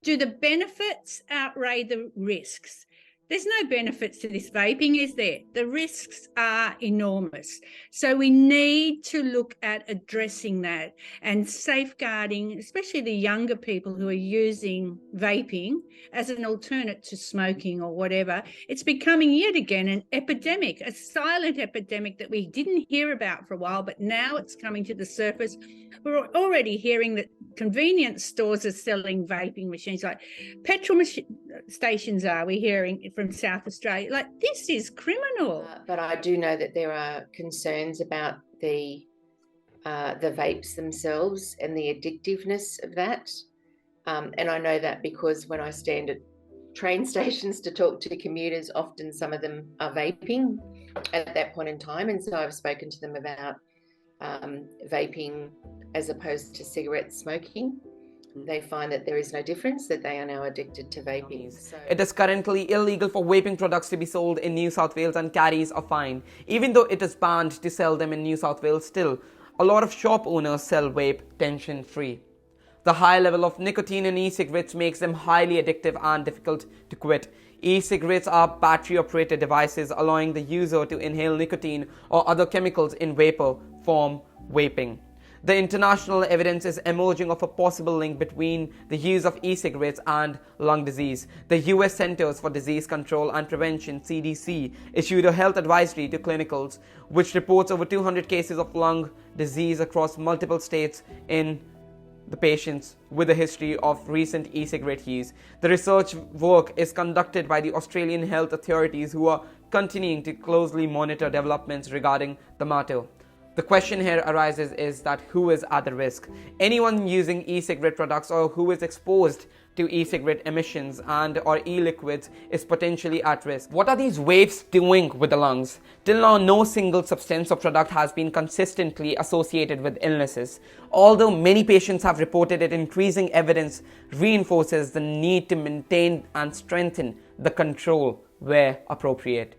do the benefits outweigh the risks? There's no benefits to this vaping, is there? The risks are enormous. So we need to look at addressing that and safeguarding, especially the younger people who are using vaping as an alternate to smoking or whatever. It's becoming yet again an epidemic, a silent epidemic that we didn't hear about for a while, but now it's coming to the surface. We're already hearing that convenience stores are selling vaping machines, like petrol stations are, we're hearing from South Australia. Like, this is criminal. But I do know that there are concerns about the vapes themselves and the addictiveness of that. And I know that because when I stand at train stations to talk to commuters, often some of them are vaping at that point in time. And so I've spoken to them about vaping as opposed to cigarette smoking. They find that there is no difference, that they are now addicted to vaping. It is currently illegal for vaping products to be sold in New South Wales and carries a fine. Even though it is banned to sell them in New South Wales, still, a lot of shop owners sell vape tension-free. The high level of nicotine in e-cigarettes makes them highly addictive and difficult to quit. E-cigarettes are battery-operated devices allowing the user to inhale nicotine or other chemicals in vapor form vaping. The international evidence is emerging of a possible link between the use of e-cigarettes and lung disease. The US Centers for Disease Control and Prevention, CDC, issued a health advisory to clinicals which reports over 200 cases of lung disease across multiple states in the patients with a history of recent e-cigarette use. The research work is conducted by the Australian health authorities, who are continuing to closely monitor developments regarding the matter. The question here arises is that who is at the risk? Anyone using e-cigarette products or who is exposed to e-cigarette emissions and or e-liquids is potentially at risk. What are these vapes doing with the lungs? Till now, no single substance or product has been consistently associated with illnesses. Although many patients have reported it, increasing evidence reinforces the need to maintain and strengthen the control where appropriate.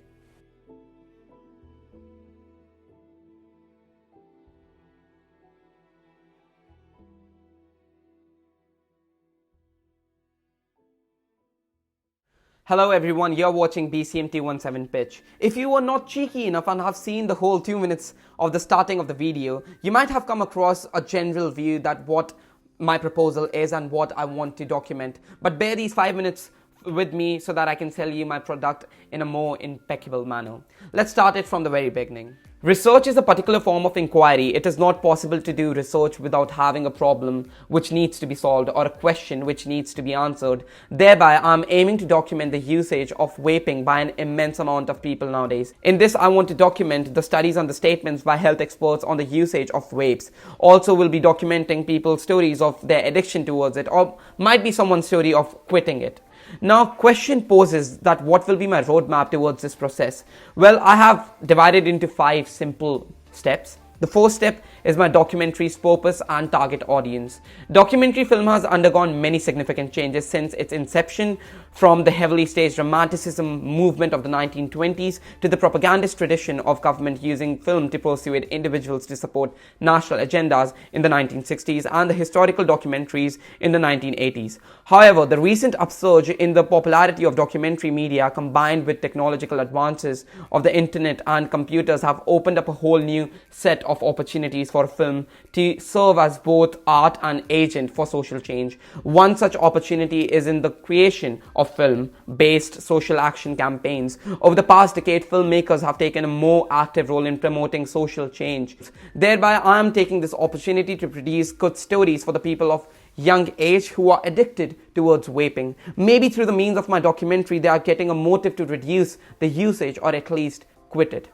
Hello everyone, you're watching BCMT17 Pitch. If you were not cheeky enough and have seen the whole 2 minutes of the starting of the video, you might have come across a general view that what my proposal is and what I want to document. But bear these 5 minutes with me so that I can sell you my product in a more impeccable manner. Let's start it from the very beginning. Research is a particular form of inquiry. It is not possible to do research without having a problem which needs to be solved or a question which needs to be answered. Thereby, I'm aiming to document the usage of vaping by an immense amount of people nowadays. In this, I want to document the studies and the statements by health experts on the usage of vapes. Also, we'll be documenting people's stories of their addiction towards it, or might be someone's story of quitting it. Now, question poses that what will be my roadmap towards this process? Well, I have divided into 5 simple steps. The first step is my documentary's purpose and target audience. Documentary film has undergone many significant changes since its inception, from the heavily staged romanticism movement of the 1920s to the propagandist tradition of government using film to persuade individuals to support national agendas in the 1960s and the historical documentaries in the 1980s. However, the recent upsurge in the popularity of documentary media combined with technological advances of the internet and computers have opened up a whole new set of opportunities for film to serve as both art and agent for social change. One such opportunity is in the creation of film-based social action campaigns. Over the past decade, filmmakers have taken a more active role in promoting social change. Thereby, I am taking this opportunity to produce good stories for the people of young age who are addicted towards vaping. Maybe through the means of my documentary, they are getting a motive to reduce the usage or at least quit it.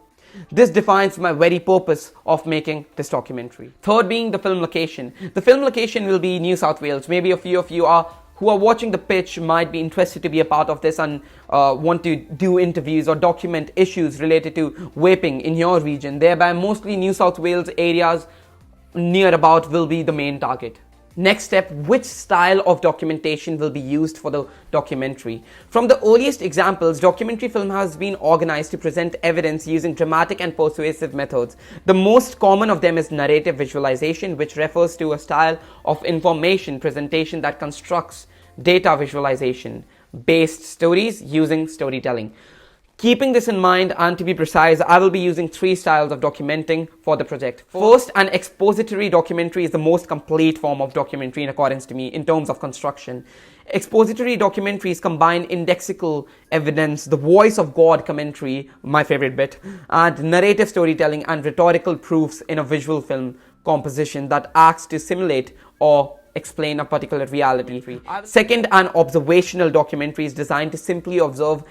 This defines my very purpose of making this documentary. Third being the film location. The film location will be New South Wales. Maybe a few of you who are watching the pitch might be interested to be a part of this and want to do interviews or document issues related to vaping in your region. Thereby, mostly New South Wales areas near about will be the main target. Next step, which style of documentation will be used for the documentary? From the earliest examples, documentary film has been organized to present evidence using dramatic and persuasive methods. The most common of them is narrative visualization, which refers to a style of information presentation that constructs data visualization based stories using storytelling. Keeping this in mind, and to be precise, I will be using 3 styles of documenting for the project. First, an expository documentary is the most complete form of documentary in accordance to me in terms of construction. Expository documentaries combine indexical evidence, the voice of God commentary, my favorite bit, and narrative storytelling and rhetorical proofs in a visual film composition that acts to simulate or explain a particular reality. Second, an observational documentary is designed to simply observe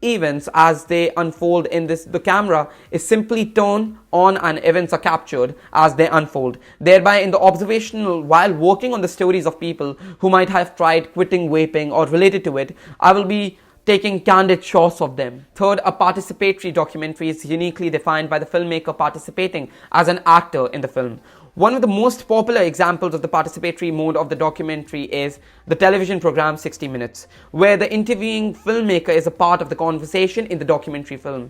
events as they unfold. In this, the camera is simply turned on and events are captured as they unfold. Thereby, in the observational, while working on the stories of people who might have tried quitting vaping or related to it, I will be taking candid shots of them. Third, a participatory documentary is uniquely defined by the filmmaker participating as an actor in the film. One of the most popular examples of the participatory mode of the documentary is the television program 60 Minutes, where the interviewing filmmaker is a part of the conversation in the documentary film.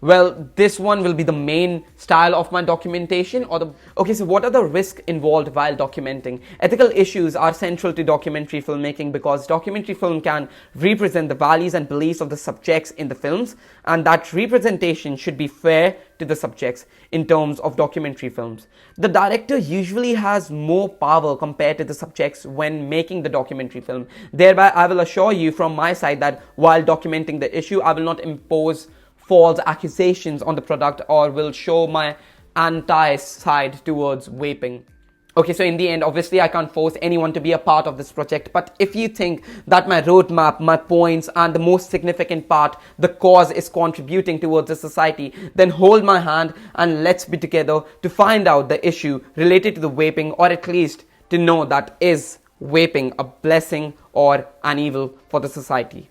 Well, this one will be the main style of my documentation. Okay, so what are the risks involved while documenting? Ethical issues are central to documentary filmmaking because documentary film can represent the values and beliefs of the subjects in the films, and that representation should be fair to the subjects in terms of documentary films. The director usually has more power compared to the subjects when making the documentary film. Thereby, I will assure you from my side that while documenting the issue, I will not impose false accusations on the product or will show my anti-side towards vaping. Okay, so in the end, obviously I can't force anyone to be a part of this project, but if you think that my roadmap, my points, and the most significant part, the cause, is contributing towards the society, then hold my hand and let's be together to find out the issue related to the vaping, or at least to know that is vaping a blessing or an evil for the society.